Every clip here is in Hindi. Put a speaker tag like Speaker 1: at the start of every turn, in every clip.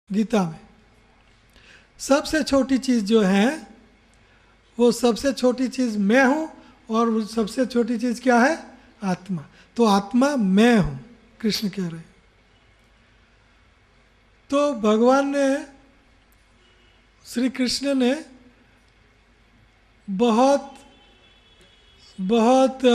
Speaker 1: गीता में। सबसे छोटी चीज़ जो है वो सबसे छोटी चीज़ मैं हूँ, और वो सबसे छोटी चीज़ क्या है? आत्मा। तो आत्मा मैं हूँ, कृष्ण कह रहे हैं। तो भगवान ने, श्री कृष्ण ने बहुत बहुत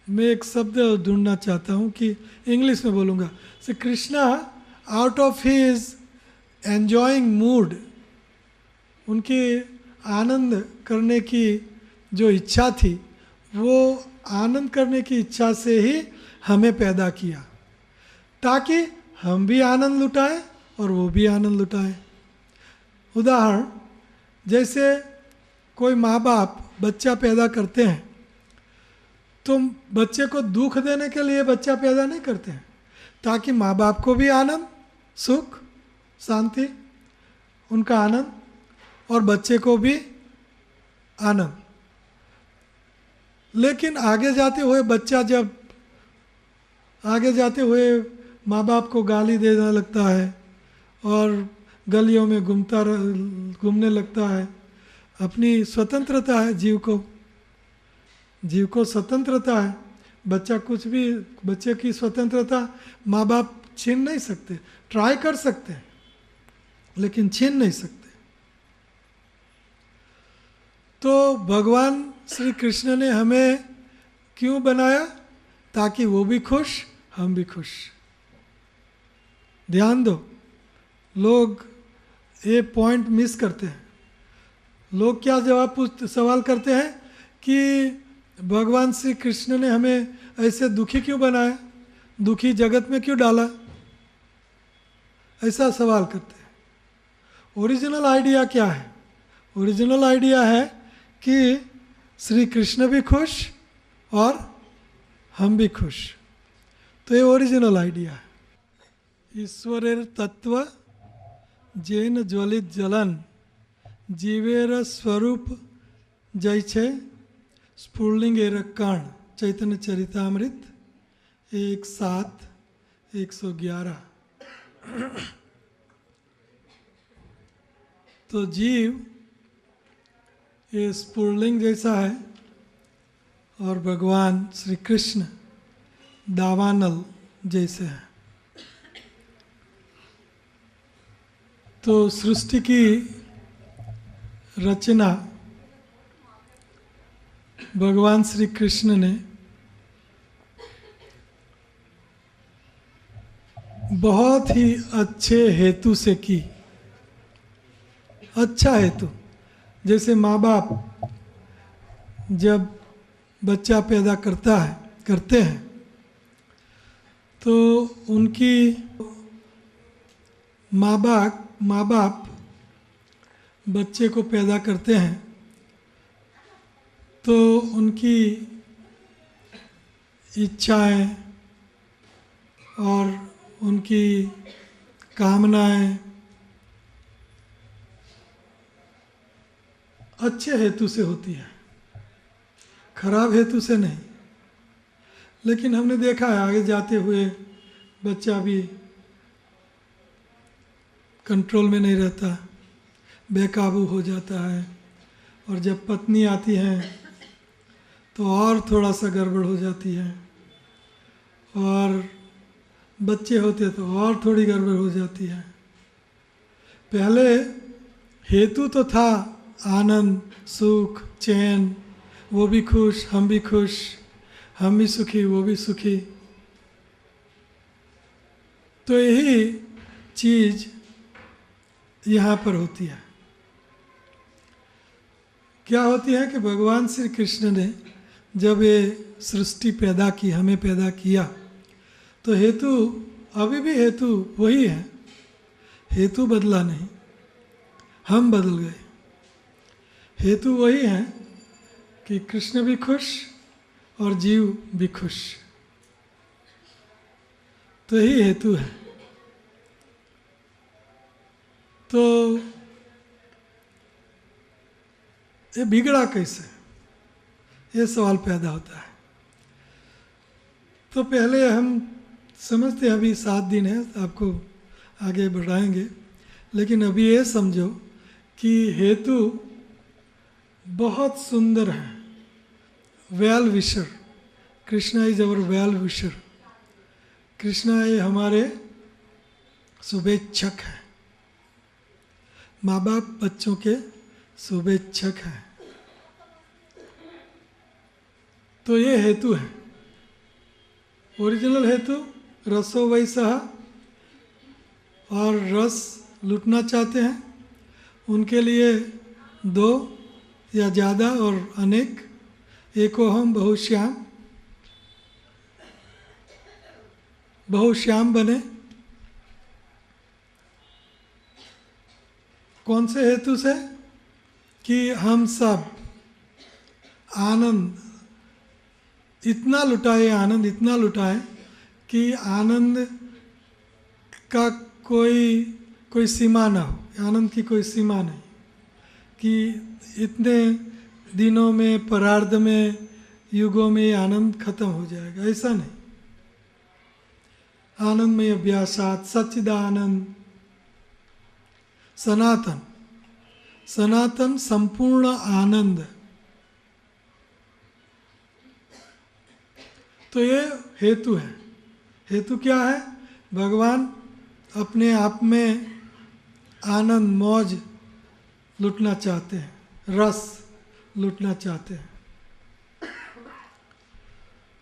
Speaker 1: मैं एक शब्द ढूंढना चाहता हूँ कि इंग्लिश में बोलूँगा। Shri Krishna out of his enjoying mood, उनकी आनंद करने की जो इच्छा थी, वो आनंद करने की इच्छा से ही हमें पैदा किया, ताकि हम भी आनंद लुटाएं और वो भी आनंद लुटाएं। उदाहरण, जैसे कोई माँ बाप बच्चा पैदा करते हैं, तो बच्चे को दुख देने के लिए बच्चा पैदा नहीं करते हैं, ताकि माँ बाप को भी आनंद, सुख, शांति, उनका आनंद, और बच्चे को भी आनंद। लेकिन आगे जाते हुए बच्चा जब आगे जाते हुए माँ बाप को गाली देने लगता है और गलियों में घूमने लगता है, अपनी स्वतंत्रता है, जीव को स्वतंत्रता है, बच्चा कुछ भी, बच्चे की स्वतंत्रता माँ बाप छीन नहीं सकते, ट्राई कर सकते हैं लेकिन छीन नहीं सकते। तो भगवान श्री कृष्ण ने हमें क्यों बनाया? ताकि वो भी खुश, हम भी खुश। ध्यान दो, लोग ये पॉइंट मिस करते हैं। लोग क्या सवाल करते हैं कि भगवान श्री कृष्ण ने हमें ऐसे दुखी क्यों बनाया, दुखी जगत में क्यों डाला, ऐसा सवाल करते हैं। ओरिजिनल आइडिया क्या है? ओरिजिनल आइडिया है कि श्री कृष्ण भी खुश और हम भी खुश। तो ये ओरिजिनल आइडिया है। ईश्वरेर तत्व जैन ज्वलित जलन जीवेर स्वरूप जैसे स्फुलिंगेर कर्ण, चैतन्य चरितामृत 1:7-111। तो जीव ये स्फुलिंग जैसा है और भगवान श्री कृष्ण दावानल जैसे हैं। तो सृष्टि की रचना भगवान श्री कृष्ण ने बहुत ही अच्छे हेतु से की। अच्छा हेतु, जैसे माँ बाप जब बच्चा पैदा करते हैं तो उनकी माँ बाप बच्चे को पैदा करते हैं तो उनकी इच्छाएं और उनकी कामनाएं अच्छे हेतु से होती है, खराब हेतु से नहीं। लेकिन हमने देखा है आगे जाते हुए बच्चा भी कंट्रोल में नहीं रहता, बेकाबू हो जाता है, और जब पत्नी आती है तो और थोड़ा सा गड़बड़ हो जाती है, और बच्चे होते तो और थोड़ी गड़बड़ हो जाती है। पहले हेतु तो था आनंद, सुख, चैन, वो भी खुश, हम भी खुश, हम भी सुखी, वो भी सुखी। तो यही चीज़ यहाँ पर होती है। क्या होती है कि भगवान श्री कृष्ण ने जब ये सृष्टि पैदा की, हमें पैदा किया, तो हेतु अभी भी हेतु वही है, हेतु बदला नहीं, हम बदल गए। हेतु वही है कि कृष्ण भी खुश और जीव भी खुश। तो यही हेतु है। तो ये बिगड़ा कैसे, ये सवाल पैदा होता है। तो पहले हम समझते हैं, अभी 7 दिन है, आपको आगे बढ़ाएंगे, लेकिन अभी ये समझो कि हेतु बहुत सुंदर है, well wisher. Krishna is our well wisher. Krishna ये हमारे शुभेच्छक हैं, माँ बाप बच्चों के शुभेच्छक हैं। तो ये हेतु है। ओरिजिनल हेतु रसो वैसा, और रस लूटना चाहते हैं, उनके लिए दो या ज़्यादा और अनेक, एकोहम बहुश्याम, बहुश्याम बने। कौन से हेतु से? कि हम सब आनंद इतना लुटाए, आनंद इतना लुटाए कि आनंद का कोई सीमा ना हो, आनंद की कोई सीमा नहीं, कि इतने दिनों में, परार्ध में, युगों में ये आनंद खत्म हो जाएगा, ऐसा नहीं। आनंदमय अभ्यासात सच्चिदानंद सनातन, सनातन संपूर्ण आनंद। तो ये हेतु है। हेतु क्या है? भगवान अपने आप में आनंद, मौज लूटना चाहते हैं, रस लूटना चाहते हैं।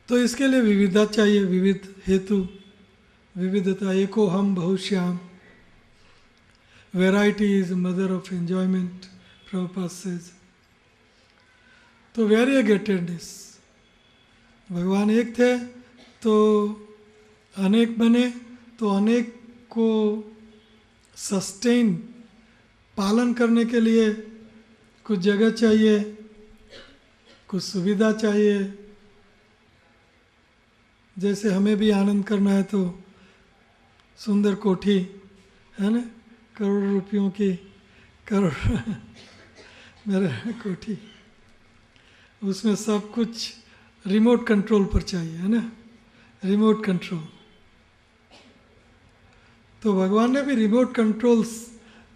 Speaker 1: तो इसके लिए विविधता चाहिए, विविध हेतु, विविधता। एको हम बहुश्याम, variety is mother of enjoyment, Prabhupada says. तो वेरिएगेटेडनेस, भगवान एक थे तो अनेक बने, तो अनेक को सस्टेन, पालन करने के लिए कुछ जगह चाहिए, कुछ सुविधा चाहिए। जैसे हमें भी आनंद करना है तो सुंदर कोठी है ना, करोड़ रुपयों की, करोड़ मेरे कोठी, उसमें सब कुछ रिमोट कंट्रोल पर चाहिए, है ना, रिमोट कंट्रोल। तो भगवान ने भी रिमोट कंट्रोल,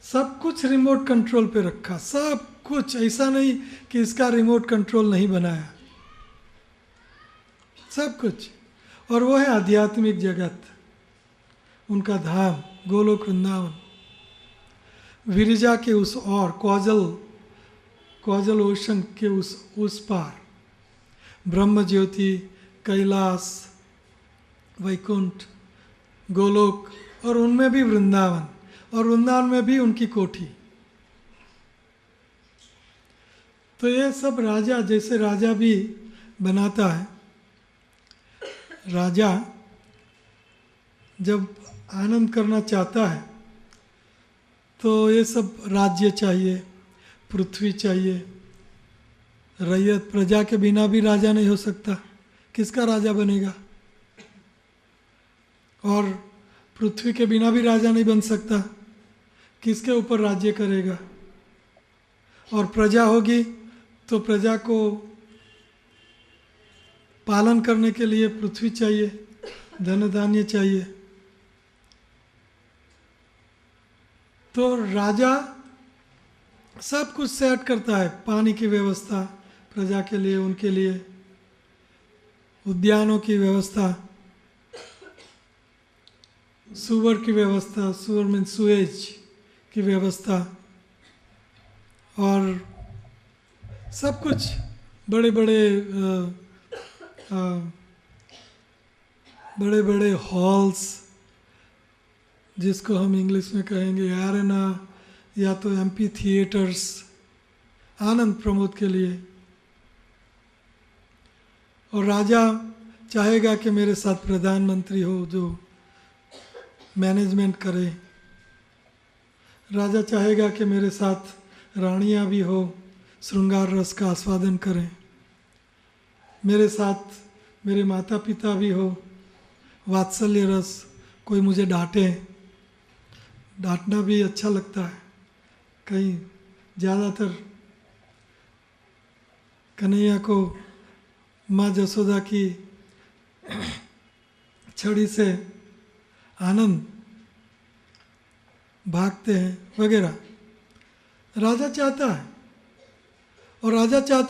Speaker 1: सब कुछ रिमोट कंट्रोल पे रखा, सब कुछ। ऐसा नहीं कि इसका रिमोट कंट्रोल नहीं बनाया, सब कुछ। और वो है आध्यात्मिक जगत, उनका धाम गोलोक वृंदावन, विरजा के उस और कॉजल ओशन के उस पार, ब्रह्म ज्योति, कैलाश, वैकुंठ, गोलोक, और उनमें भी वृंदावन, और वृंदावन में भी उनकी कोठी। तो ये सब राजा, जैसे राजा भी बनाता है, राजा जब आनंद करना चाहता है तो ये सब राज्य चाहिए, पृथ्वी चाहिए, रैयत, प्रजा के बिना भी राजा नहीं हो सकता, किसका राजा बनेगा? और पृथ्वी के बिना भी राजा नहीं बन सकता, किसके ऊपर राज्य करेगा? और प्रजा होगी तो प्रजा को पालन करने के लिए पृथ्वी चाहिए, धन धान्य चाहिए। तो राजा सब कुछ सेट करता है, पानी की व्यवस्था प्रजा के लिए, उनके लिए उद्यानों की व्यवस्था, सुअर की व्यवस्था, सुअर मीन सुएज की व्यवस्था, और सब कुछ, बड़े बड़े हॉल्स, जिसको हम इंग्लिश में कहेंगे एरेना या तो एम्पी थिएटर्स, आनंद प्रमोद के लिए। और राजा चाहेगा कि मेरे साथ प्रधानमंत्री हो जो मैनेजमेंट करे, राजा चाहेगा कि मेरे साथ रानियां भी हो, श्रृंगार रस का आस्वादन करें, मेरे साथ मेरे माता पिता भी हो, वात्सल्य रस, कोई मुझे डांटे, डांटना भी अच्छा लगता है। कहीं ज़्यादातर कन्हैया को माँ जसोदा की छड़ी से आनंद भागते हैं वगैरह। राजा चाहता है, और राजा चाहता